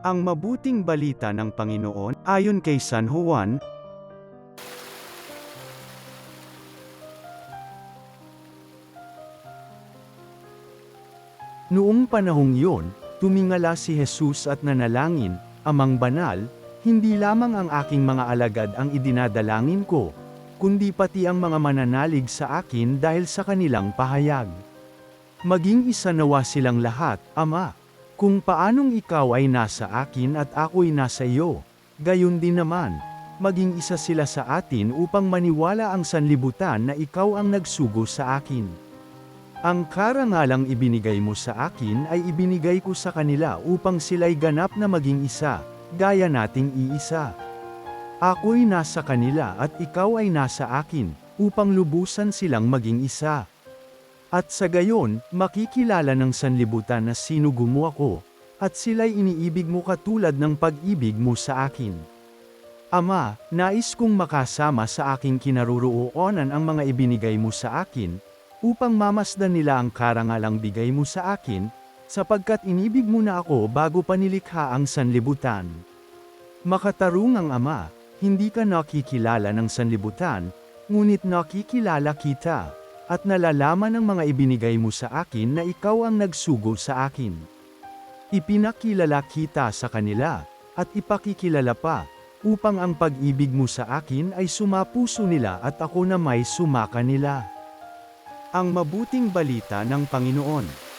Ang mabuting balita ng Panginoon, ayon kay San Juan, noong panahong iyon, tumingala si Jesus at nanalangin, Amang Banal, hindi lamang ang aking mga alagad ang idinadalangin ko, kundi pati ang mga mananalig sa akin dahil sa kanilang pahayag. Maging isa nawa silang lahat, Ama. Kung paanong ikaw ay nasa akin at ako'y nasa iyo, gayon din naman, maging isa sila sa atin upang maniwala ang sanlibutan na ikaw ang nagsugo sa akin. Ang karangalang ibinigay mo sa akin ay ibinigay ko sa kanila upang sila'y ganap na maging isa, gaya nating iisa. Ako'y nasa kanila at ikaw ay nasa akin, upang lubusan silang maging isa. At sa gayon, makikilala ng sanlibutan na sinugo mo ako, at sila'y iniibig mo katulad ng pag-ibig mo sa akin. Ama, nais kong makasama sa aking kinaroroonan ang mga ibinigay mo sa akin, upang mamasdan nila ang karangalang bigay mo sa akin, sapagkat inibig mo na ako bago pa nilikha ang sanlibutan. Makatarung ang Ama, hindi ka nakikilala ng sanlibutan, ngunit nakikilala kita. At nalalaman ng mga ibinigay mo sa akin na ikaw ang nagsugo sa akin. Ipinakilala kita sa kanila, at ipakikilala pa, upang ang pag-ibig mo sa akin ay sumapuso nila at ako na may sumaka nila. Ang mabuting balita ng Panginoon.